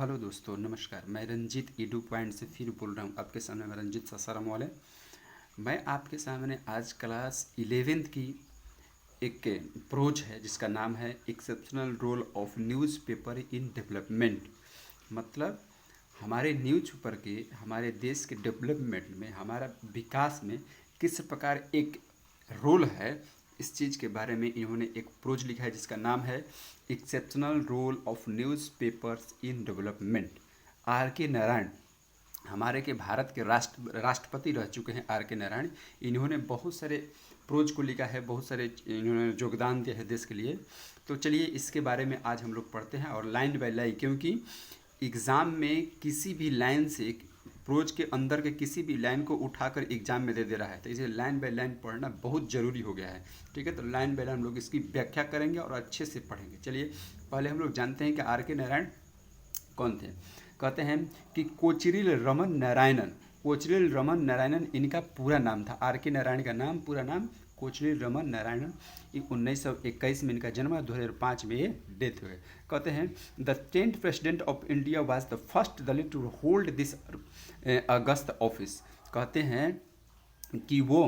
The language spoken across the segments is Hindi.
हेलो दोस्तों, नमस्कार। मैं रंजीत ईडू पॉइंट से फिर बोल रहा हूँ आपके सामने। मैं रंजीत ससाराम वाले। मैं आपके सामने आज क्लास 11th की एक प्रोज है जिसका नाम है exceptional role of newspaper in development. मतलब हमारे न्यूज़पेपर के हमारे देश के डेवलपमेंट में, हमारा विकास में किस प्रकार एक रोल है, इस चीज़ के बारे में इन्होंने एक प्रोज लिखा है जिसका नाम है exceptional role of newspapers in development. R K Narayan हमारे के भारत के राष्ट्रपति रह चुके हैं। आर के नारायण इन्होंने बहुत सारे प्रोज को लिखा है, बहुत सारे इन्होंने योगदान दिया है देश के लिए। तो चलिए इसके बारे में आज हम लोग पढ़ते हैं और लाइन बाय लाइन, क्योंकि एग्ज़ाम में किसी भी लाइन से, प्रोज के अंदर के किसी भी लाइन को उठाकर एग्जाम में दे रहा है, तो इसे लाइन बाय लाइन पढ़ना बहुत ज़रूरी हो गया है। ठीक है, तो लाइन बाय लाइन हम लोग इसकी व्याख्या करेंगे और अच्छे से पढ़ेंगे। चलिए पहले हम लोग जानते हैं कि आर के नारायण कौन थे। कहते हैं कि कोचरिल रमन नारायणन। कोचरिल रमन नारायणन इनका पूरा नाम था। आर के नारायण का नाम, पूरा नाम कोचरिल रमन नारायणन। 1921 में इनका जन्म, 2005 में ये डेथ हुए। कहते हैं the 10th president of India was the first Dalit to hold this august office. कहते हैं कि वो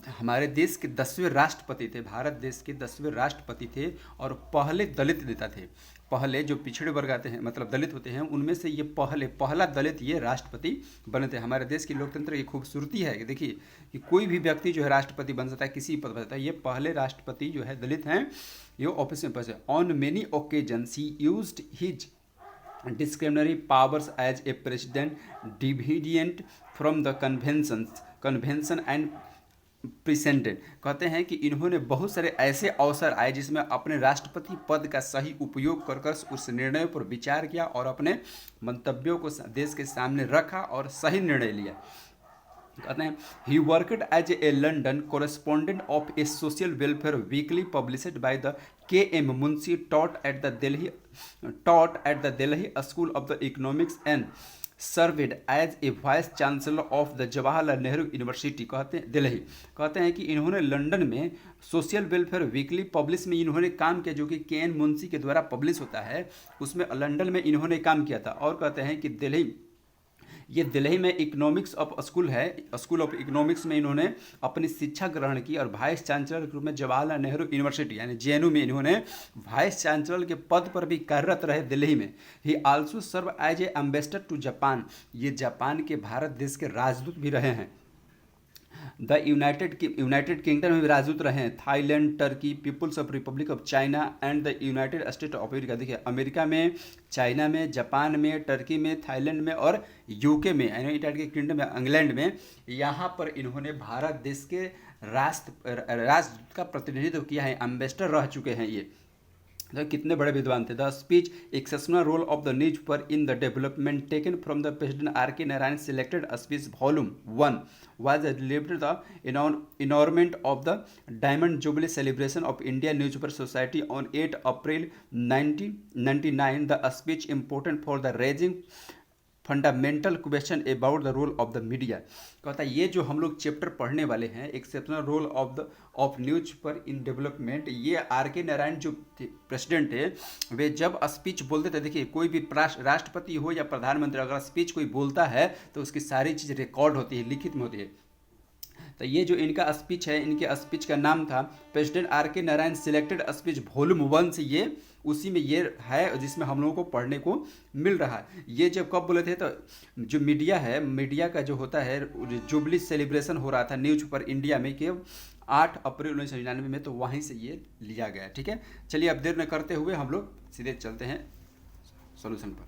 हमारे देश के 10वें राष्ट्रपति थे, भारत देश के 10वें राष्ट्रपति थे और पहले दलित नेता थे। पहले जो पिछड़े वर्ग आते हैं, मतलब दलित होते हैं, उनमें से ये पहला दलित ये राष्ट्रपति बने थे। हमारे देश की लोकतंत्र की खूबसूरती है कि देखिए कि कोई भी व्यक्ति जो है राष्ट्रपति बन सकता है, किसी पद पर सकता है। ये पहले राष्ट्रपति जो है दलित हैं, ये ऑफिस में पहुंचे। On many occasions he used his discretionary powers as a president deviant from the convention and president. कहते हैं कि इन्होंने बहुत सारे ऐसे अवसर आए जिसमें अपने राष्ट्रपति पद का सही उपयोग कर उस निर्णय पर विचार किया और अपने मंतव्यों को देश के सामने रखा और सही निर्णय लिया। कहते हैं he worked as a London correspondent of a social welfare weekly published by the K.M. Munshi taught at the Delhi School of the Economics and served as a vice chancellor of the Jawaharlal Nehru university. कहते हैं कि इन्होंने लंदन में सोशल वेलफेयर वीकली पब्लिश में इन्होंने काम किया, जो कि K.N. मुंशी के द्वारा पब्लिश होता है, उसमें लंदन में इन्होंने काम किया था। और कहते हैं कि दिल्ली में इकोनॉमिक्स ऑफ स्कूल है, स्कूल ऑफ इकोनॉमिक्स में इन्होंने अपनी शिक्षा ग्रहण की और वाइस चांसलर के रूप में जवाहरलाल नेहरू यूनिवर्सिटी यानी JNU में इन्होंने वाइस चांसलर के पद पर भी कार्यरत रहे दिल्ली में। He also serve as a ambassador to Japan. ये जापान के भारत देश के राजदूत भी रहे हैं। द यूनाइटेड किंगडम में भी राजदूत रहे हैं। Thailand, Turkey, people's of republic of China and the United State of America. देखिए अमेरिका में, चाइना में, जापान में, टर्की में, थाईलैंड में और यूके में, यूनाइटेड किंगडम में, इंग्लैंड में, यहाँ पर इन्होंने भारत देश के राजदूत का प्रतिनिधित्व किया है। एम्बेसडर रह चुके हैं ये। तो कितने बड़े विद्वान थे। The speech exceptional role of the newspaper in the development taken from the president R K Narayan selected speech volume 1 was delivered the inaugurament of the Diamond Jubilee celebration of India Newspaper Society on 8 April 1999. The speech important for the raising fundamental question about the role of the media. कहता है ये जो हम लोग चैप्टर पढ़ने वाले हैं exceptional role of newspaper in development, ये आर के नारायण जो प्रेसिडेंट है, वे जब स्पीच बोलते थे, देखिए कोई भी राष्ट्रपति हो या प्रधानमंत्री अगर स्पीच कोई बोलता है तो उसकी सारी चीज़ रिकॉर्ड होती है, लिखित में होती है। तो ये जो इनका स्पीच है, इनके स्पीच का नाम था president R K Narayan selected speech volume 1 से ये उसी में ये है जिसमें हम लोगों को पढ़ने को मिल रहा है। ये जब कब बोले थे, तो जो मीडिया है, मीडिया का जो होता है जुबली सेलिब्रेशन हो रहा था न्यूज़पेपर इंडिया में कि 8 अप्रैल 1999 में, तो वहीं से ये लिया गया। ठीक है, चलिए अब देर न करते हुए हम लोग सीधे चलते हैं सोल्यूशन पर।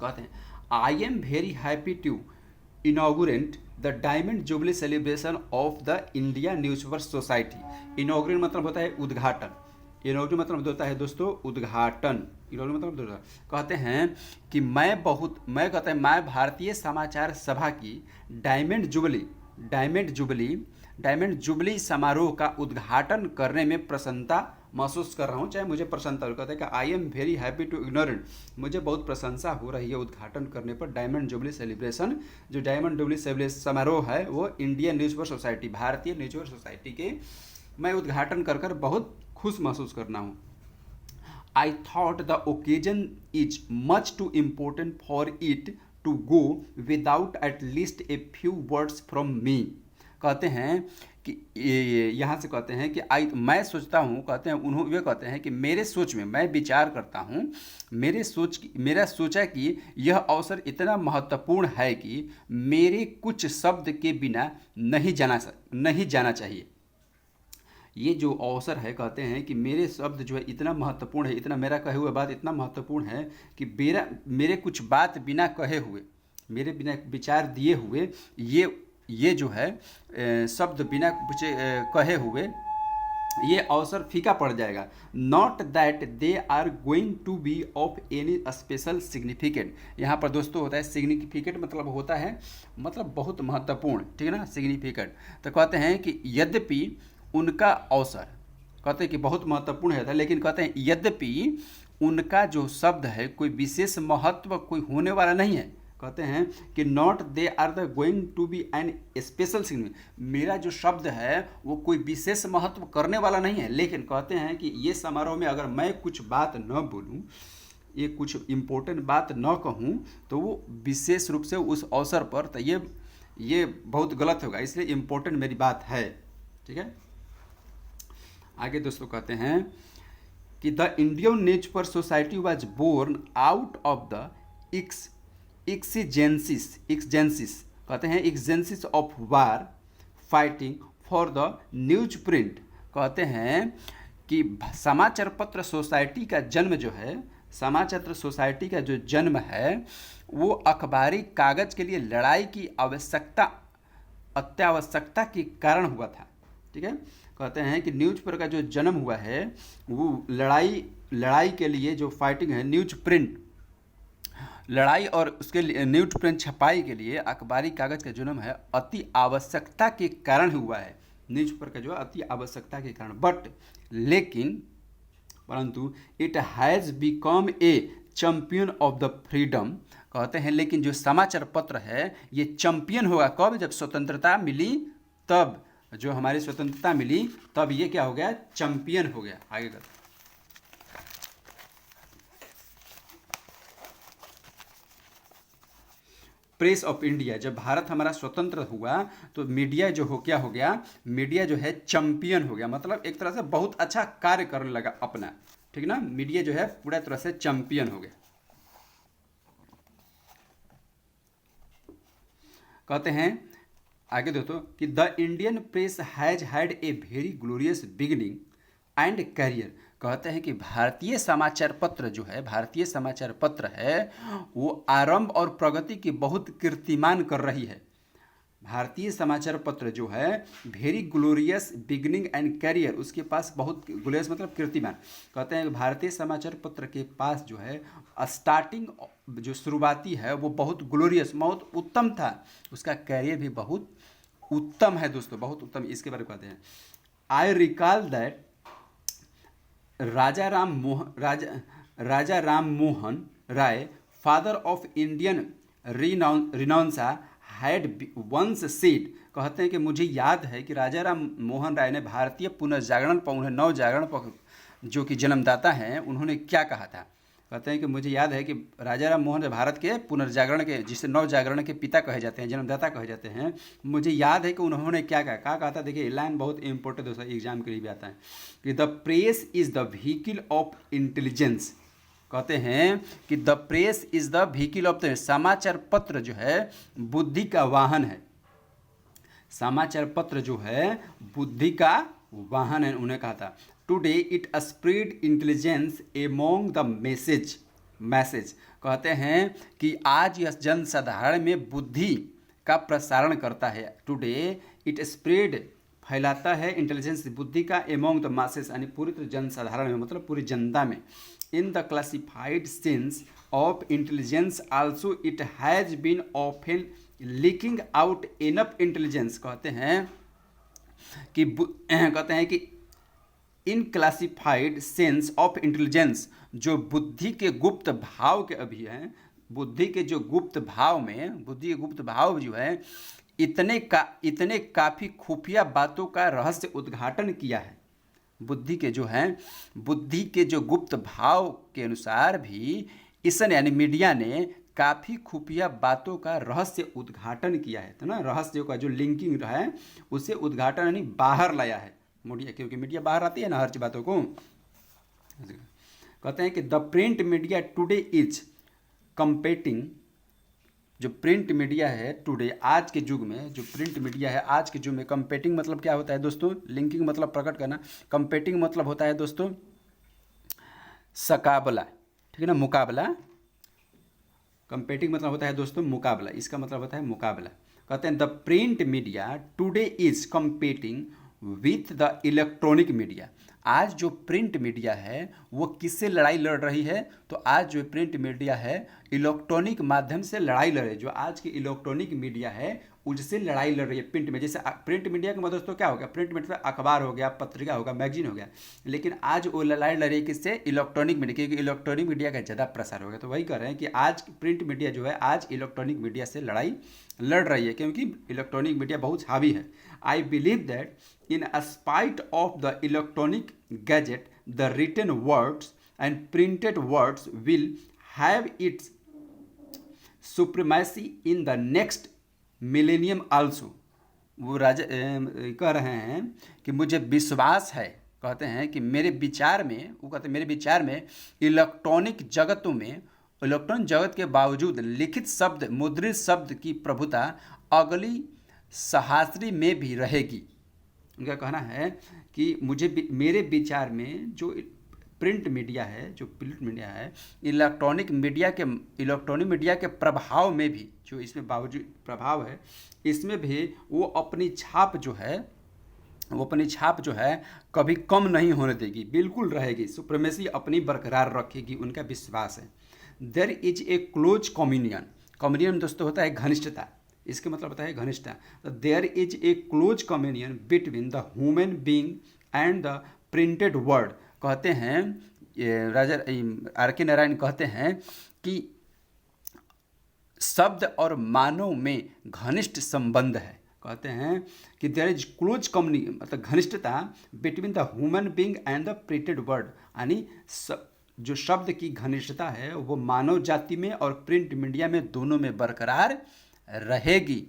कहते हैं I am very happy to inaugurate the diamond jubilee celebration of the India newspaper society. Inaugurate मतलब होता है उद्घाटन, इनॉगुरेट मतलब होता है दोस्तों उद्घाटन। इनॉगुरेट मतलब कहते हैं कि मैं भारतीय समाचार सभा की डायमंड जुबली समारोह का उद्घाटन करने में प्रसन्नता महसूस कर रहा हूँ, चाहे मुझे प्रसन्नता हो। कहते हैं कि I am very happy to ignorant, मुझे बहुत प्रशंसा हो रही है उद्घाटन करने पर। डायमंड जुबली सेलिब्रेशन, जो डायमंड जुबली सेलिब्रेशन समारोह है वो इंडियन न्यूज़पेपर सोसाइटी, भारतीय न्यूज़पेपर सोसाइटी के मैं उद्घाटन कर बहुत खुश महसूस करना हूँ। I thought the occasion is much too important for it to go without at least a few words from me. कहते हैं कि यहाँ से कहते हैं कि मैं सोचता हूँ, कहते हैं उन्होंने, वे कहते हैं कि मेरे सोच में, मैं विचार करता हूँ, मेरा सोचा कि यह अवसर इतना महत्वपूर्ण है कि मेरे कुछ शब्द के बिना नहीं जाना चाहिए। ये जो अवसर है, कहते हैं कि मेरे शब्द जो है इतना महत्वपूर्ण है, इतना मेरा कहे हुए बात इतना महत्वपूर्ण है कि मेरे कुछ बात बिना कहे हुए, मेरे बिना विचार दिए हुए ये जो है शब्द बिना कहे हुए ये अवसर फीका पड़ जाएगा। Not that they are going to be of any special significant. यहाँ पर दोस्तों होता है सिग्निफिकेंट, मतलब होता है मतलब बहुत महत्वपूर्ण, ठीक है ना, सिग्निफिकेंट। तो कहते हैं कि यद्यपि उनका अवसर, कहते हैं कि बहुत महत्वपूर्ण है था, लेकिन कहते हैं यद्यपि उनका जो शब्द है कोई विशेष महत्व कोई होने वाला नहीं है। कहते हैं कि not they are the going to be an special significant, मेरा जो शब्द है वो कोई विशेष महत्व करने वाला नहीं है, लेकिन कहते हैं कि ये समारोह में अगर मैं कुछ बात न बोलूँ, ये कुछ इम्पोर्टेंट बात न कहूँ, तो वो विशेष रूप से उस अवसर पर तो ये बहुत गलत होगा, इसलिए इम्पोर्टेंट मेरी बात है, ठीक है। आगे दोस्तों कहते हैं कि the Indian newspaper society was born out of the exigencies, कहते हैं exigencies of war fighting for the news print. कहते हैं कि समाचार पत्र सोसाइटी का जन्म जो है, समाचार सोसाइटी का जो जन्म है वो अखबारी कागज के लिए लड़ाई की अत्यावश्यकता के कारण हुआ था, ठीक है। कहते हैं कि न्यूज पेपर का जो जन्म हुआ है वो लड़ाई के लिए जो फाइटिंग है, न्यूज प्रिंट लड़ाई और उसके लिए न्यूज प्रिंट छपाई के लिए अखबारी कागज का जन्म है अति आवश्यकता के कारण हुआ है, न्यूज पेपर का जो अति आवश्यकता के कारण। परंतु it has become a champion of the freedom. कहते हैं लेकिन जो समाचार पत्र है ये चैंपियन होगा कब, जब स्वतंत्रता मिली, तब जो हमारी स्वतंत्रता मिली तब ये क्या हो गया, चैंपियन हो गया। आगे कर प्रेस ऑफ इंडिया, जब भारत हमारा स्वतंत्र हुआ तो मीडिया जो क्या हो गया, मीडिया जो है चैंपियन हो गया, मतलब एक तरह से बहुत अच्छा कार्य करने लगा अपना, ठीक ना, मीडिया जो है पूरा तरह से चैंपियन हो गया। कहते हैं आगे दोस्तों कि the Indian press has had a very glorious beginning and career. कहते हैं कि भारतीय समाचार पत्र जो है, भारतीय समाचार पत्र है वो आरंभ और प्रगति की बहुत कीर्तिमान कर रही है। भारतीय समाचार पत्र जो है very glorious beginning and career, उसके पास बहुत ग्लोरियस मतलब कीर्तिमान। कहते हैं कि भारतीय समाचार पत्र के पास जो है स्टार्टिंग जो शुरुआती है वो बहुत ग्लोरियस, बहुत उत्तम था, उसका कैरियर भी बहुत उत्तम है दोस्तों, बहुत उत्तम। इसके बारे में कहते हैं I recall that Raja Ram Mohan Roy, father of Indian renaissance, had once said. कहते हैं कि मुझे याद है कि राजा राम मोहन राय ने भारतीय पुनर्जागरण पर, उन्हें नव जागरण पर जो कि जन्मदाता हैं, उन्होंने क्या कहा था। कहते हैं कि मुझे याद है कि राजा राम मोहन भारत के पुनर्जागरण के, जिसे नव जागरण के पिता कहे जाते हैं, जन्मदाता कहे जाते हैं, मुझे याद है कि उन्होंने क्या कहा था। देखिए लाइन बहुत इंपॉर्टेंट दोस्तों, एग्जाम के लिए भी आता है कि the press is the vehicle of intelligence. कहते हैं कि the press is the vehicle of the, समाचार पत्र जो है बुद्धि का वाहन है, समाचार पत्र जो है बुद्धि का वाहन है, उन्हें कहा था। Today it spread intelligence among the message. कहते हैं कि आज यह जनसाधारण में बुद्धि का प्रसारण करता है। टुडे इट स्प्रेड फैलाता है इंटेलिजेंस बुद्धि का एमोंग द मासेस, यानी पूरी तरह जनसाधारण में, मतलब पूरी जनता में। In the classified sense of intelligence also it has been often leaking out enough intelligence. कहते हैं कि in classified sense of intelligence, जो बुद्धि के गुप्त भाव के अभी हैं, बुद्धि के जो गुप्त भाव में, बुद्धि के गुप्त भाव जो है इतने काफ़ी खुफिया बातों का रहस्य उद्घाटन किया है। बुद्धि के जो हैं, बुद्धि के जो गुप्त भाव के अनुसार भी इसने यानी मीडिया ने काफ़ी खुफिया बातों का रहस्य उद्घाटन किया है। तो ना रहस्य का जो लिंकिंग है उसे उद्घाटन यानी बाहर लाया है मीडिया, क्योंकि मीडिया बाहर आती है ना हर बातों को। कहते हैं कि the print media today is competing, जो प्रिंट मीडिया है टुडे आज के युग में, जो प्रिंट मीडिया है आज के युग में, कंपेटिंग मतलब क्या होता है दोस्तों, लिंकिंग मतलब प्रकट करना, कंपेटिंग मतलब होता है दोस्तों सकाबला, ठीक है ना, मुकाबला। कंपेटिंग मतलब होता है दोस्तों मुकाबला, इसका मतलब होता है मुकाबला। कहते हैं the print media today is competing with the electronic media. आज जो प्रिंट मीडिया है वो किससे लड़ाई लड़ रही है, तो आज जो प्रिंट मीडिया है इलेक्ट्रॉनिक माध्यम से लड़ाई लड़ रही है। जो आज की इलेक्ट्रॉनिक मीडिया है उससे लड़ाई लड़ रही है प्रिंट में। जैसे प्रिंट मीडिया का मतलब दोस्तों क्या हो गया, प्रिंट मीडिया अखबार हो गया, पत्रिका होगा, मैगजीन हो गया, लेकिन आज वो लड़ाई लड़ रही है किससे, इलेक्ट्रॉनिक मीडिया, क्योंकि इलेक्ट्रॉनिक मीडिया का ज़्यादा प्रसार हो गया। तो वही कह रहे हैं कि आज प्रिंट मीडिया जो है आज इलेक्ट्रॉनिक मीडिया से लड़ाई लड़ रही है, क्योंकि इलेक्ट्रॉनिक मीडिया बहुत हावी है। I believe that in spite of the electronic gadget, the written words and printed words will have its supremacy in the next millennium also। वो राजा कह रहे हैं कि मुझे विश्वास है, कहते हैं कि मेरे विचार में, वो कहते हैं मेरे विचार में इलेक्ट्रॉनिक जगतों में, इलेक्ट्रॉनिक जगत के बावजूद लिखित शब्द, मुद्रित शब्द की प्रभुता अगली सहस्री में भी रहेगी। उनका कहना है कि मुझे मेरे विचार में जो प्रिंट मीडिया है, जो प्रिंट मीडिया है इलेक्ट्रॉनिक मीडिया के प्रभाव में भी, जो इसमें बावजूद प्रभाव है इसमें भी वो अपनी छाप जो है कभी कम नहीं होने देगी, बिल्कुल रहेगी, सुप्रीमेसी अपनी बरकरार रखेगी, उनका विश्वास है। There is a close communion, communion दोस्तों होता है घनिष्ठता, इसके मतलब होता है घनिष्ठता। There is a close communion between the human being and the printed word. कहते हैं राजा R.K. नारायण कहते हैं कि शब्द और मानव में घनिष्ठ संबंध है। कहते हैं कि देयर इज क्लोज कम्युनिकेशन मतलब घनिष्ठता between the human being and the printed word, यानी जो शब्द की घनिष्ठता है वो मानव जाति में और प्रिंट मीडिया में दोनों में बरकरार रहेगी।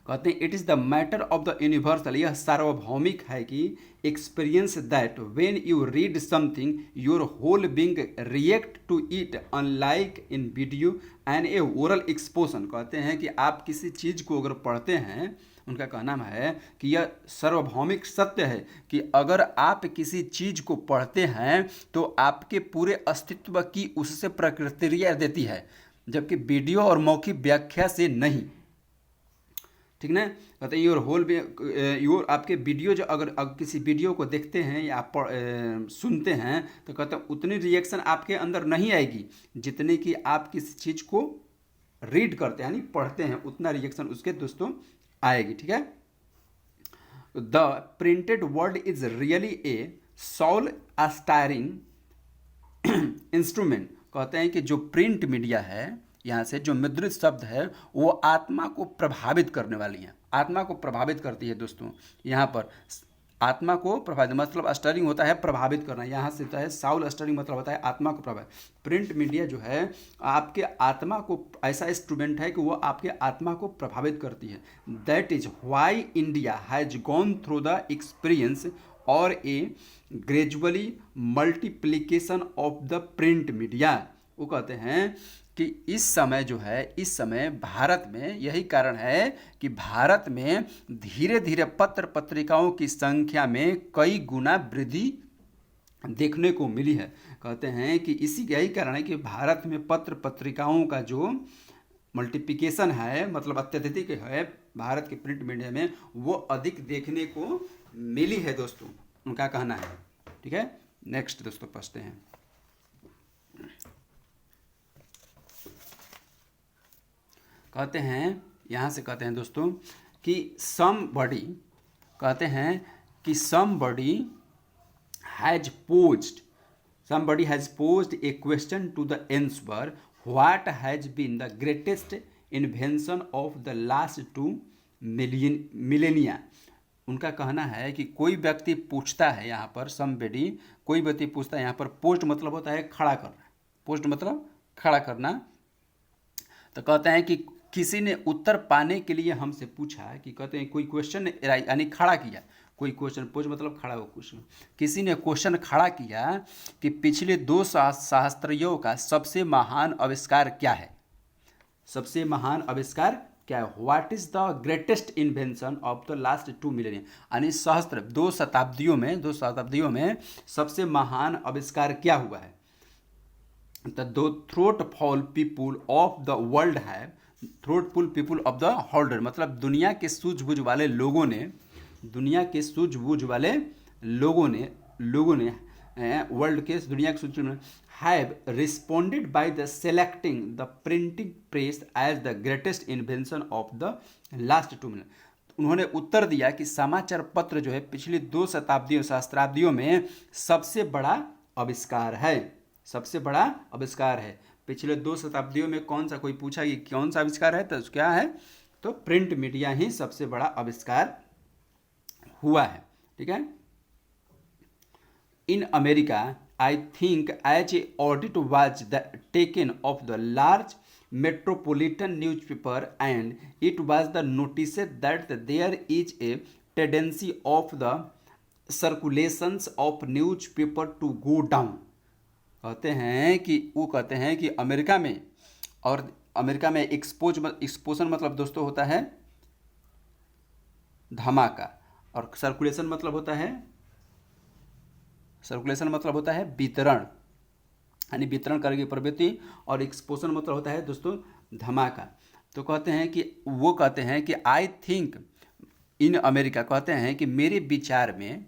कहते हैं it is the matter of the universal, यह सार्वभौमिक है कि experience that when you read something your whole being react to it unlike in video and a oral exposition. कहते हैं कि आप किसी चीज़ को अगर पढ़ते हैं, उनका कहना है कि यह सार्वभौमिक सत्य है कि अगर आप किसी चीज़ को पढ़ते हैं तो आपके पूरे अस्तित्व की उससे प्रतिक्रिया देती है, जबकि वीडियो और मौखिक व्याख्या से नहीं। ठीक ना, कहते हैं योर आपके वीडियो जो अगर किसी वीडियो को देखते हैं या आप सुनते हैं तो कहते हैं उतनी रिएक्शन आपके अंदर नहीं आएगी जितने कि आप किसी चीज़ को रीड करते हैं यानी पढ़ते हैं, उतना रिएक्शन उसके दोस्तों आएगी। ठीक है, the printed word is really a soul stirring instrument. कहते हैं कि जो प्रिंट मीडिया है, यहाँ से जो मुद्रित शब्द है वो आत्मा को प्रभावित करने वाली है, आत्मा को प्रभावित करती है दोस्तों। यहाँ पर आत्मा को प्रभावित मतलब स्टरिंग होता है प्रभावित करना, यहाँ से होता है साउल स्टरिंग मतलब होता है आत्मा को प्रभावित। प्रिंट मीडिया जो है आपके आत्मा को, ऐसा इंस्ट्रूमेंट है कि वो आपके आत्मा को प्रभावित करती है। That is why India has gone through the experience और a gradually multiplication of the print media. वो कहते हैं कि इस समय जो है, इस समय भारत में यही कारण है कि भारत में धीरे धीरे पत्र पत्रिकाओं की संख्या में कई गुना वृद्धि देखने को मिली है। कहते हैं कि इसी यही कारण है कि भारत में पत्र पत्रिकाओं का जो मल्टीप्लिकेशन है मतलब अत्यधिक है भारत के प्रिंट मीडिया में, वो अधिक देखने को मिली है दोस्तों, उनका कहना है। ठीक है, नेक्स्ट दोस्तों पढ़ते हैं। कहते हैं यहाँ से कहते हैं दोस्तों कि somebody, कहते हैं कि somebody has posed a question to the answer, what has been the greatest invention of the last 2 millennia। उनका कहना है कि कोई व्यक्ति पूछता है यहाँ पर समबडी, कोई व्यक्ति पूछता है यहाँ पर, पोस्ट मतलब होता है खड़ा करना, पोस्ट मतलब खड़ा करना। तो कहते हैं कि किसी ने उत्तर पाने के लिए हमसे पूछा कि कहते हैं कोई क्वेश्चन यानी खड़ा किया, कोई क्वेश्चन, पोस्ट मतलब खड़ा हो क्वेश्चन, किसी ने क्वेश्चन खड़ा किया कि पिछले 2 सहस्त्रियों का सबसे महान आविष्कार क्या है, सबसे महान आविष्कार क्या है, what is the greatest invention of the last 2 million, यानी सहस्त्र 2 शताब्दियों में सबसे महान आविष्कार क्या हुआ है। The thoughtful people of the world have, thoughtful people of the world मतलब दुनिया के सूझबूझ वाले लोगों ने, दुनिया के सूझबूझ वाले लोगों ने वर्ल्ड के दुनिया के सूझबूझ में have responded by the selecting the printing press as the greatest invention of the last 2 million. उन्होंने उत्तर दिया कि समाचार पत्र जो है पिछली 2 सहस्त्राब्दियों में सबसे बड़ा आविष्कार है, सबसे बड़ा आविष्कार है। पिछले 2 शताब्दियों में कौन सा, कोई पूछा कि कौन सा आविष्कार है, तो क्या है, तो प्रिंट मीडिया ही सबसे बड़ा आविष्कार हुआ है। ठीक है। In America I think as a audit was taken of the large metropolitan newspaper and it was the notice that there is a tendency of the circulations of newspaper to go down। कहते हैं कि अमेरिका में, और अमेरिका में एक्सपोजन मतलब दोस्तों होता है धमाका, और सर्कुलेशन मतलब होता है वितरण, यानी वितरण करने की प्रवृत्ति, और एक्सपोजन मतलब होता है दोस्तों धमाका। तो कहते हैं कि आई थिंक इन अमेरिका, कहते हैं कि मेरे विचार में,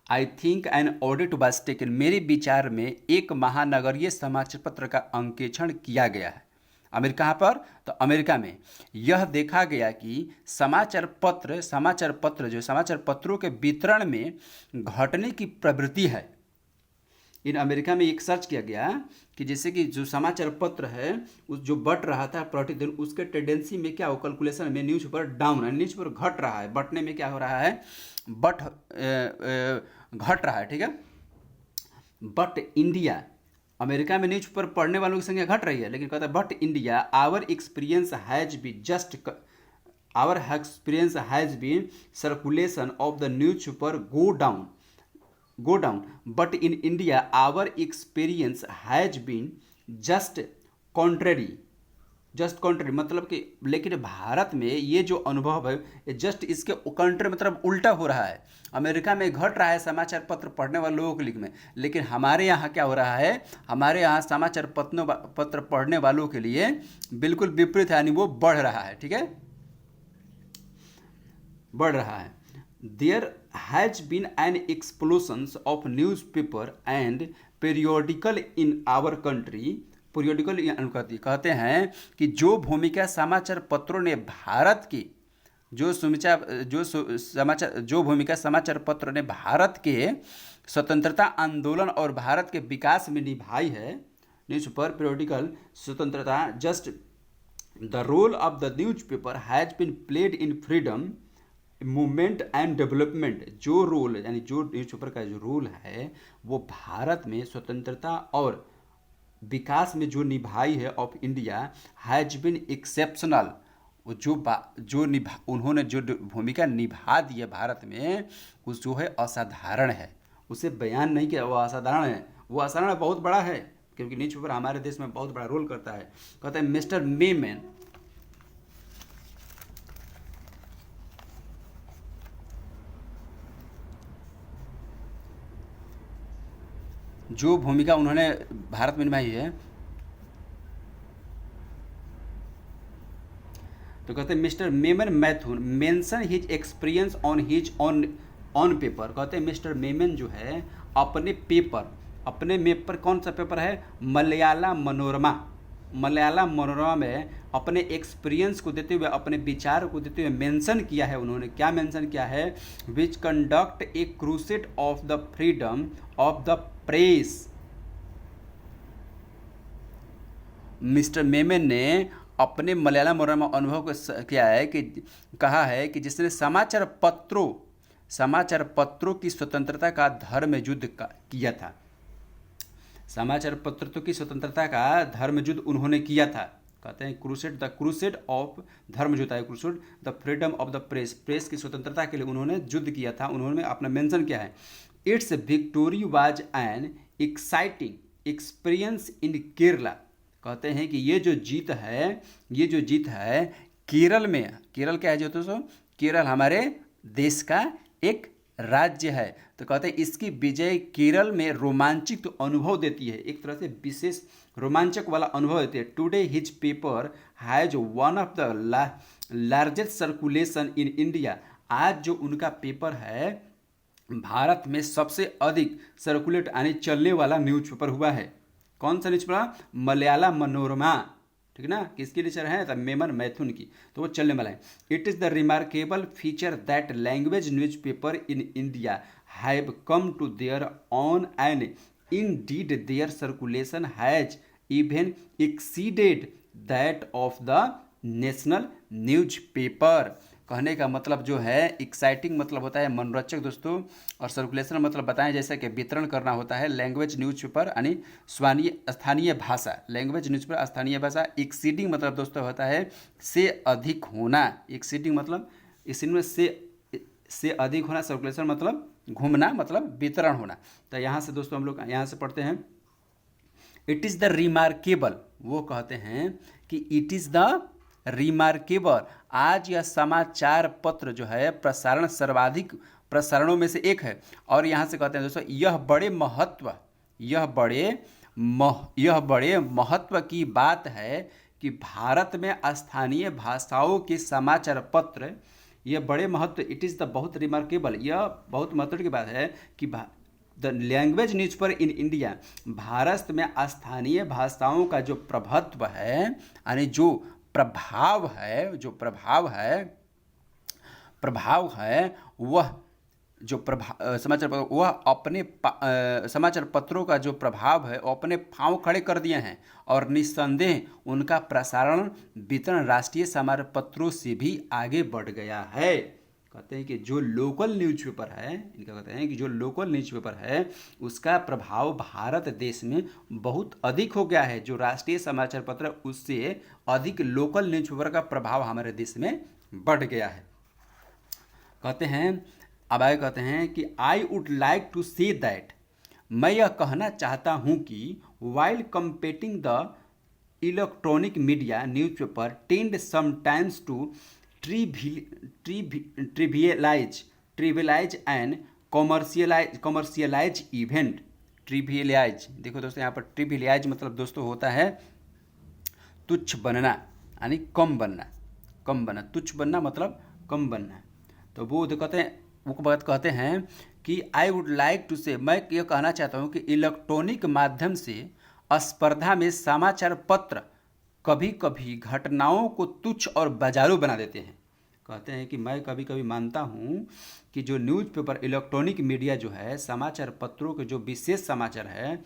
I think an audit was taken, मेरे विचार में एक महानगरीय समाचार पत्र का अंकेक्षण किया गया है। कहाँ पर, तो अमेरिका में। यह देखा गया कि समाचार पत्रों के वितरण में घटने की प्रवृत्ति है। इन अमेरिका में एक सर्च किया गया कि जैसे कि जो समाचार पत्र है उस जो बढ़ रहा था प्रतिदिन, उसके टेंडेंसी में क्या हो, कैलकुलेशन में न्यूज़पेपर डाउन है, न्यूज़पेपर घट रहा है, बढ़ने में क्या हो रहा है, घट रहा है। ठीक है। बट इंडिया, अमेरिका में न्यूज़पेपर पढ़ने वालों की संख्या घट रही है, लेकिन कहता है but India our experience has been circulation of the newspaper go down, but in India our experience has been just contrary, मतलब कि, लेकिन भारत में ये जो अनुभव है जस्ट इसके कंट्री मतलब उल्टा हो रहा है। अमेरिका में घट रहा है समाचार पत्र पढ़ने वाले लोगों के लिए में, लेकिन हमारे यहाँ क्या हो रहा है, हमारे यहाँ समाचार पत्र पढ़ने वालों के लिए बिल्कुल विपरीत है, यानी वो बढ़ रहा है। ठीक है, बढ़ रहा है। There has been an explosion of newspaper and periodical in our country। periodical कहते हैं कि जो भूमिका समाचार पत्रों ने भारत की, जो भूमिका समाचार पत्रों ने भारत के स्वतंत्रता आंदोलन और भारत के विकास में निभाई है, न्यूज़पेपर periodical स्वतंत्रता, just the role of the newspaper has been played in freedom movement and development. जो रोल यानी जो न्यूज़पेपर का जो रोल है वो भारत में स्वतंत्रता और विकास में जो निभाई है of India has been exceptional. उन्होंने जो भूमिका निभा दी है भारत में, उस जो है असाधारण है, उसे बयान नहीं किया, वो असाधारण है, वो असाधारण बहुत बड़ा है, क्योंकि न्यूज़पेपर हमारे देश में बहुत बड़ा रोल करता है। कहते हैं मिस्टर मेमन, जो भूमिका उन्होंने भारत में निभाई है, तो कहते हैं मिस्टर मेमन मैथुन mention his experience on his on paper. कहते हैं मिस्टर मेमन जो है अपने पेपर कौन सा पेपर है, मलयालम मनोरमा में अपने एक्सपीरियंस को देते हुए, अपने विचार को देते हुए मेंशन किया है। उन्होंने क्या मेंशन किया है, विच conduct a crusade of the freedom of the press. Mister Memon ने अपने मलयालम मनोरमा अनुभव को क्या है कि कहा है कि जिसने समाचार पत्रों की स्वतंत्रता का धर्म युद्ध किया था। समाचार पत्रों की स्वतंत्रता का धर्म युद्ध उन्होंने किया था। कहते हैं क्रूसेड ऑफ धर्म युद्ध है, crusade the freedom of the press की स्वतंत्रता के लिए उन्होंने युद्ध किया था। उन्होंने अपना मेंशन किया है, it's victory was an exciting experience in Kerala. कहते हैं कि ये जो जीत है केरल में, केरल क्या है जो दोस्तों, केरल हमारे देश का एक राज्य है। तो कहते हैं इसकी विजय केरल में रोमांचित अनुभव देती है, एक तरह से विशेष रोमांचक वाला अनुभव देती है। Today his paper has one of the largest circulation in India. आज जो उनका पेपर है भारत में सबसे अधिक सर्कुलेट यानी चलने वाला न्यूज़पेपर हुआ है। कौन सा न्यूज़पेपर? मलयाला मनोरमा, ठीक ना, किसकी लिचर है? तो मेमन मैथुन की, तो वो चलने वाला है। It is the remarkable feature that language newspaper in India have come to their own and indeed their circulation has even exceeded that of the national newspaper। कहने का मतलब जो है एक्साइटिंग मतलब होता है मनोरंजक दोस्तों, और सर्कुलेशन मतलब बताएं जैसे कि वितरण करना होता है। लैंग्वेज न्यूज़पेपर यानी स्थानीय भाषा, लैंग्वेज न्यूज़पेपर स्थानीय भाषा। एक्सीडिंग मतलब दोस्तों होता है से अधिक होना, एक्सीडिंग मतलब इसमें से अधिक होना। सर्कुलेशन मतलब घूमना मतलब वितरण होना। तो यहाँ से दोस्तों हम लोग यहाँ से पढ़ते हैं, इट इज़ द रिमार्केबल, वो कहते हैं कि इट इज़ द रिमार्केबल, आज यह समाचार पत्र जो है प्रसारण सर्वाधिक प्रसारणों में से एक है। और यहाँ से कहते हैं दोस्तों यह बड़े महत्व की बात है कि भारत में स्थानीय भाषाओं के समाचार पत्र, यह बड़े महत्व, इट इज़ द बहुत रिमार्केबल, यह बहुत महत्व की बात है कि the language newspaper in India, Bharat में स्थानीय भाषाओं का जो प्रभुत्व है यानी जो प्रभाव है वह जो समाचार पत्र, वह अपने समाचार पत्रों का जो प्रभाव है वो अपने पांव खड़े कर दिए हैं, और निस्संदेह उनका प्रसारण वितरण राष्ट्रीय समाचार पत्रों से भी आगे बढ़ गया है। कहते हैं कि जो लोकल न्यूज़पेपर है, इनका कहते हैं कि जो लोकल न्यूज़पेपर है उसका प्रभाव भारत देश में बहुत अधिक हो गया है। जो राष्ट्रीय समाचार पत्र उससे अधिक लोकल न्यूज़पेपर का प्रभाव हमारे देश में बढ़ गया है। कहते हैं अब आगे कहते हैं कि I would like to say that, मैं यह कहना चाहता हूँ कि while competing the electronic media newspaper tend sometimes to trivialize and commercialize event. Trivialize, देखो दोस्तों यहाँ पर ट्रिवियलाइज मतलब दोस्तों होता है तुच्छ बनना यानी कम बनना, तुच्छ बनना मतलब कम बनना। तो वो कहते हैं कि आई वुड लाइक टू से, मैं ये कहना चाहता हूँ कि इलेक्ट्रॉनिक माध्यम से स्पर्धा में समाचार पत्र कभी कभी घटनाओं को तुच्छ और बाजारू बना देते हैं। कहते हैं कि मैं कभी कभी मानता हूँ कि जो न्यूज़पेपर इलेक्ट्रॉनिक मीडिया जो है समाचार पत्रों के जो विशेष समाचार है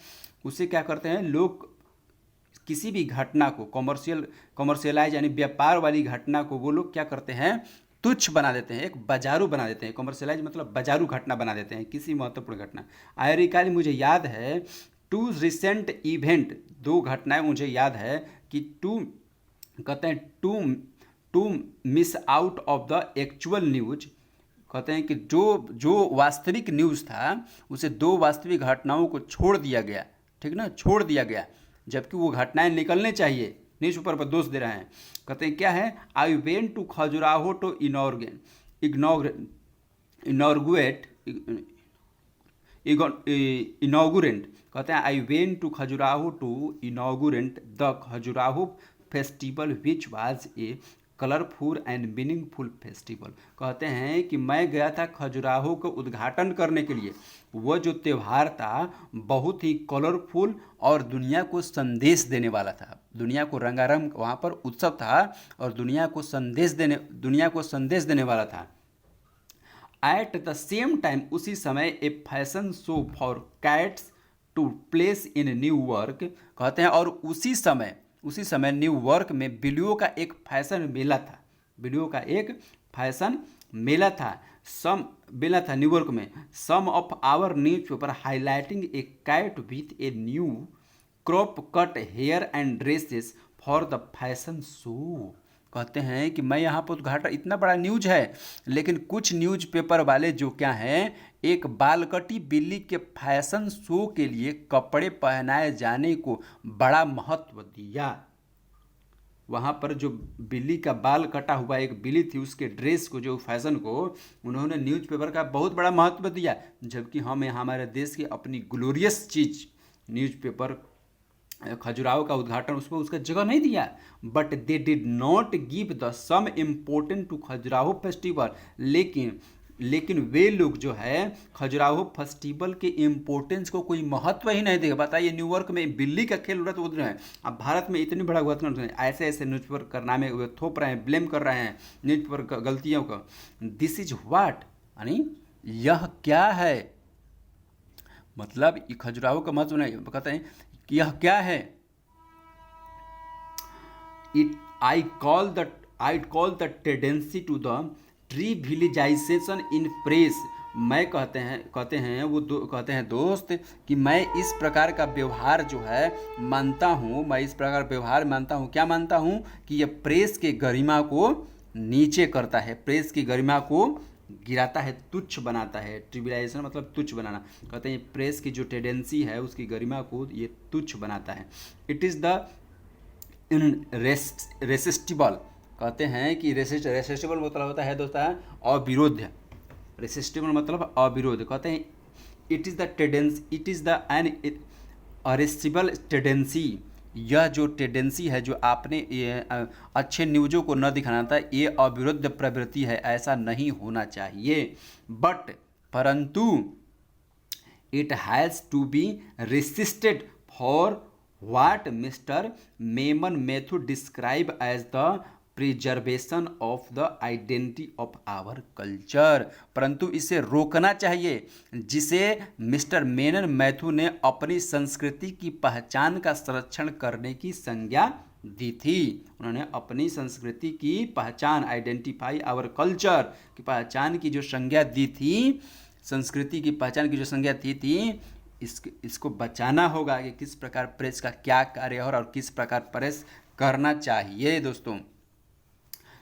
उसे क्या करते हैं लोग, किसी भी घटना को कॉमर्शियलाइज यानी व्यापार वाली घटना को वो लोग क्या करते हैं तुच्छ बना देते हैं, एक बाजारू बना देते हैं। कॉमर्शियलाइज मतलब बाजारू घटना बना देते हैं, किसी महत्वपूर्ण घटना। आई रिकॉल, मुझे याद है, टू रिसेंट इवेंट, दो घटनाएं मुझे याद है कि कहते हैं to miss out of the actual news. कहते हैं कि जो वास्तविक न्यूज़ था उसे दो वास्तविक घटनाओं को छोड़ दिया गया, ठीक ना, छोड़ दिया गया, जबकि वो घटनाएं निकलने चाहिए। न्यूज़पेपर पर दोष दे रहे हैं। कहते हैं क्या है, I went to Khajuraho to inaugurate. कहते हैं I went to Khajuraho to inaugurate the Khajuraho festival which was a colourful and meaningful festival. कहते हैं कि मैं गया था खजुराहो को उद्घाटन करने के लिए, वह जो त्यौहार था बहुत ही कलरफुल और दुनिया को संदेश देने वाला था। दुनिया को रंगारंग वहाँ पर उत्सव था और दुनिया को संदेश देने वाला था। एट द सेम टाइम, उसी समय a fashion show for cats to place in New York. कहते हैं और उसी समय उसी समय न्यूयॉर्क में बिलियो का एक फैशन मेला था। बिलियो का एक फैशन मेला था न्यूयॉर्क में। Some of our news paper highlighting a cat with a new crop cut hair and dresses for the fashion show. कहते हैं कि मैं यहाँ पर उद्घाटन, इतना बड़ा न्यूज है, लेकिन कुछ न्यूज पेपर वाले जो क्या हैं, एक बालकटी बिल्ली के फैशन शो के लिए कपड़े पहनाए जाने को बड़ा महत्व दिया। वहाँ पर जो बिल्ली का बाल कटा हुआ एक बिल्ली थी, उसके ड्रेस को, जो फैशन को, उन्होंने न्यूज़पेपर का बहुत बड़ा महत्व दिया। जबकि हम यहाँ हमारे देश की अपनी ग्लोरियस चीज़ न्यूज़पेपर खजुराहो का उद्घाटन, उसमें उसका जगह नहीं दिया। But they did not give the some important to Khajuraho festival. लेकिन वे लोग जो है खजुराहो फेस्टिवल के इम्पोर्टेंस को कोई महत्व ही नहीं देगा। बताइए, न्यूयॉर्क में बिल्ली का खेल हो रहा है तो उधर है, अब भारत में इतनी बड़ा हुआ, ऐसे ऐसे न्यूज़पेपर करना में थोप रहे हैं, ब्लेम कर रहे हैं न्यूज़पेपर गलतियों का। दिस इज व्हाट, यानी यह क्या है, मतलब खजुराहो का महत्व नहीं, कहते हैं कि यह क्या है। I call the tendency to the trivialization in press. मैं कहते हैं दोस्त कि मैं इस प्रकार का व्यवहार जो है मानता हूँ, क्या मानता हूँ कि यह प्रेस के गरिमा को नीचे करता है, प्रेस की गरिमा को गिराता है, तुच्छ बनाता है। ट्रिविलाइजेशन मतलब तुच्छ बनाना। कहते हैं प्रेस की जो टेंडेंसी है उसकी गरिमा को ये तुच्छ बनाता है। It is the resistible. कहते हैं कि रेसिस्टिबल मतलब होता है दोस्तों अविरोध। रेसिस्टिबल मतलब अविरोध। कहते हैं it is the an arrestable tendency. यह जो टेंडेंसी है, जो आपने अच्छे न्यूज़ों को न दिखाना था, ये अविरुद्ध प्रवृत्ति है, ऐसा नहीं होना चाहिए। परंतु it has to be resisted for what Mr Mammen Mathew describe as the preservation of the identity of our culture. परंतु इसे रोकना चाहिए, जिसे मिस्टर मेनन मैथ्यू ने अपनी संस्कृति की पहचान का संरक्षण करने की संज्ञा दी थी। उन्होंने अपनी संस्कृति की पहचान, आइडेंटिफाई आवर कल्चर की पहचान की जो संज्ञा दी थी, संस्कृति की पहचान की जो संज्ञा थी इसको बचाना होगा कि किस प्रकार प्रेस का क्या कार्य है और किस प्रकार प्रेस करना चाहिए। दोस्तों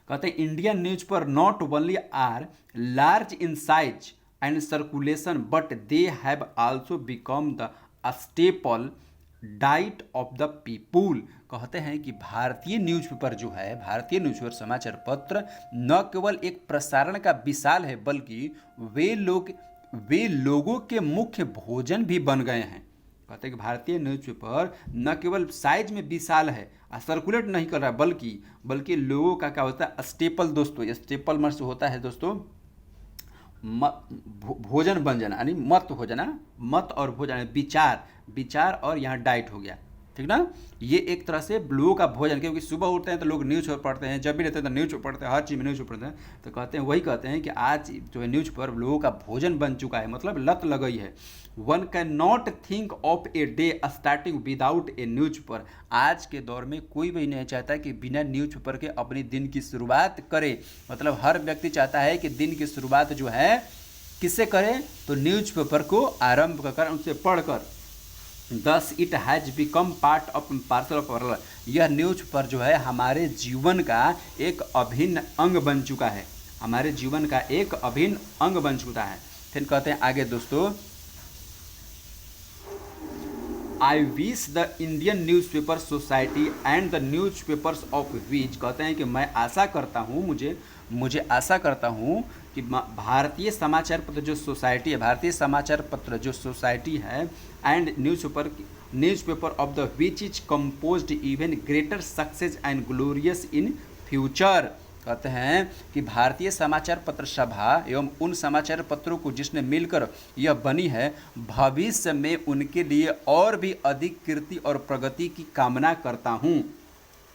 कहते हैं Indian newspaper not only are large in size and circulation but they have also become the staple diet of the people. कहते हैं कि भारतीय न्यूज़पेपर जो है, भारतीय न्यूज़पेपर समाचार पत्र न केवल एक प्रसारण का विशाल है, बल्कि वे लोगों के मुख्य भोजन भी बन गए हैं। कहते हैं कि भारतीय न्यूज़पेपर न केवल साइज में विशाल है, सर्कुलेट नहीं कर रहा है, बल्कि लोगों का क्या होता है स्टेपल। दोस्तों स्टेपल मत होता है दोस्तों भोजन बन जाना, यानी मत और भोजन, विचार और यहाँ डाइट हो गया, ठीक ना। ये एक तरह से लोगों का भोजन, क्योंकि सुबह उठते हैं तो लोग न्यूज़ पेपर पढ़ते हैं, जब भी रहते हैं तो न्यूज़ पेपर पढ़ते हैं, हर चीज़ में न्यूज़ पेपर पढ़ते हैं। तो कहते हैं कि आज जो है न्यूज़ पेपर लोगों का भोजन बन चुका है, मतलब लत लग गई है। One can not think of a day starting without A news paper. आज के दौर में कोई भी नहीं चाहता कि बिना न्यूज़ पेपर के अपनी दिन की शुरुआत करे। मतलब हर व्यक्ति चाहता है कि दिन की शुरुआत जो है किससे करे, तो न्यूज़ पेपर को आरंभ कर उसे पढ़कर। Thus it has become parcel of our life। यह न्यूज़ पेपर जो है हमारे जीवन का एक अभिन्न अंग बन चुका है, हमारे जीवन का एक अभिन्न अंग बन चुका है। फिर कहते हैं आगे दोस्तों, आई wish the Indian news paper society and the news papers of which. कहते हैं कि मैं आशा करता हूँ, मुझे आशा करता हूँ कि भारतीय समाचार पत्र जो सोसाइटी है, भारतीय समाचार पत्र जो सोसाइटी है, and newspaper of the which is composed even greater success and glorious in future. कहते हैं कि भारतीय समाचार पत्र सभा एवं उन समाचार पत्रों को जिसने मिलकर यह बनी है, भविष्य में उनके लिए और भी अधिक कीर्ति और प्रगति की कामना करता हूँ।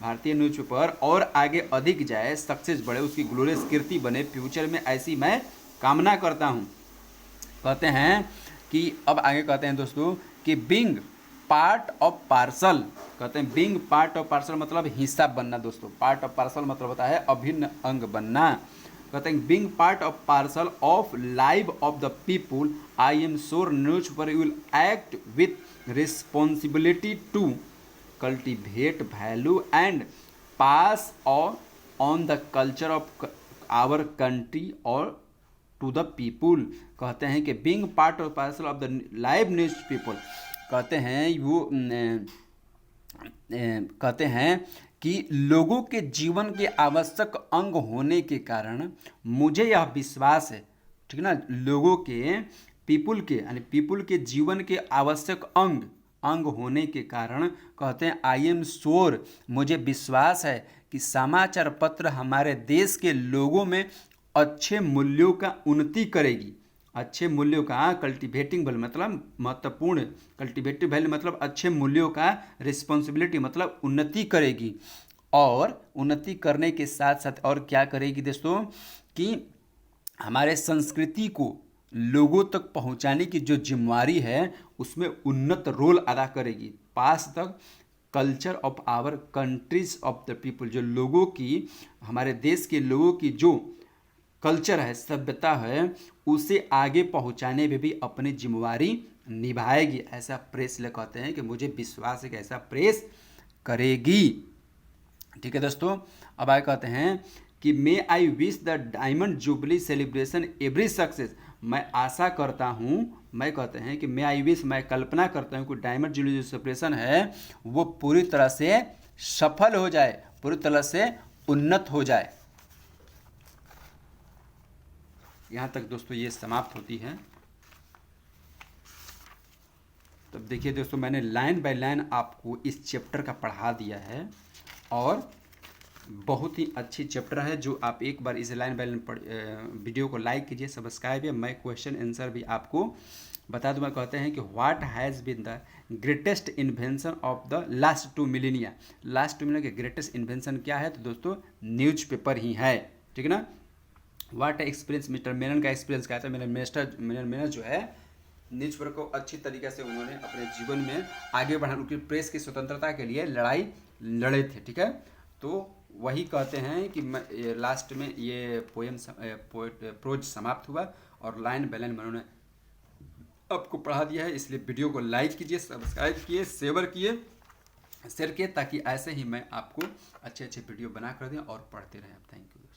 भारतीय न्यूज़पेपर और आगे अधिक जाए, सक्सेस बढ़े, उसकी ग्लोरियस कीर्ति बने फ्यूचर में, ऐसी मैं कामना करता हूँ। कहते हैं कि अब आगे कहते हैं दोस्तों कि बीइंग पार्ट ऑफ पार्सल, कहते हैं बीइंग पार्ट ऑफ पार्सल मतलब हिस्सा बनना दोस्तों, पार्ट ऑफ पार्सल मतलब होता है अभिन्न अंग बनना। कहते हैं being part of parcel of life of the people, I am sure newspaper will act with responsibility to cultivate value and pass on the culture of our country और टू द पीपुल। कहते हैं कि being part of parcel of the live news people, कहते हैं वो कहते हैं कि लोगों के जीवन के आवश्यक अंग होने के कारण मुझे यह विश्वास है, ठीक है ना, लोगों के पीपुल के यानी पीपुल के जीवन के आवश्यक अंग होने के कारण कहते हैं आई एम श्योर, मुझे विश्वास है कि समाचार पत्र हमारे देश के लोगों में अच्छे मूल्यों का उन्नति करेगी। अच्छे मूल्यों का कल्टिवेटिंग वैल्यू मतलब महत्वपूर्ण, कल्टिवेटिव वैल्यू मतलब अच्छे मूल्यों का, रिस्पॉन्सिबिलिटी मतलब उन्नति करेगी, और उन्नति करने के साथ साथ और क्या करेगी दोस्तों कि हमारे संस्कृति को लोगों तक पहुंचाने की जो जिम्मेवारी है उसमें उन्नत रोल अदा करेगी। पास तक culture of our countries of the people, जो लोगों की, हमारे देश के लोगों की जो कल्चर है, सभ्यता है, उसे आगे पहुंचाने में भी अपनी जिम्मेवारी निभाएगी। ऐसा प्रेस ले कहते हैं कि मुझे विश्वास है कि ऐसा प्रेस करेगी। ठीक है दोस्तों, अब आगे कहते हैं कि may I wish the diamond jubilee celebration every success, मैं आशा करता हूँ, मैं कहते हैं कि मे आई विश, मैं कल्पना करता हूँ कि डायमंड जुबली जो सेलिब्रेशन है वो पूरी तरह से सफल हो जाए, पूरी तरह से उन्नत हो जाए। यहाँ तक दोस्तों ये समाप्त होती है। तब देखिए दोस्तों, मैंने लाइन बाय लाइन आपको इस चैप्टर का पढ़ा दिया है और बहुत ही अच्छी चैप्टर है, जो आप एक बार इस लाइन बाय लाइन वीडियो को लाइक कीजिए, सब्सक्राइब है। मैं क्वेश्चन आंसर भी आपको बता दूंगा। कहते हैं कि what has been the greatest invention of the last 2 millennia, last 2 millennia के ग्रेटेस्ट इन्वेंशन क्या है, तो दोस्तों न्यूज़पेपर ही है, ठीक है ना। व्हाट एक्सपीरियंस मिस्टर मेनन का एक्सपीरियंस क्या था, मिस्टर मेनन जो है न्यूज़पेपर को अच्छी तरीके से उन्होंने अपने जीवन में आगे बढ़ाने, उनकी प्रेस की स्वतंत्रता के लिए लड़ाई लड़े थे, ठीक है। तो वही कहते हैं कि लास्ट में ये प्रोज समाप्त हुआ और लाइन बाय लाइन उन्होंने आपको पढ़ा दिया है। इसलिए वीडियो को लाइक कीजिए, सब्सक्राइब किए, शेयर किए, ताकि ऐसे ही मैं आपको अच्छे अच्छे वीडियो बना कर दें और पढ़ते रहें। Thank you.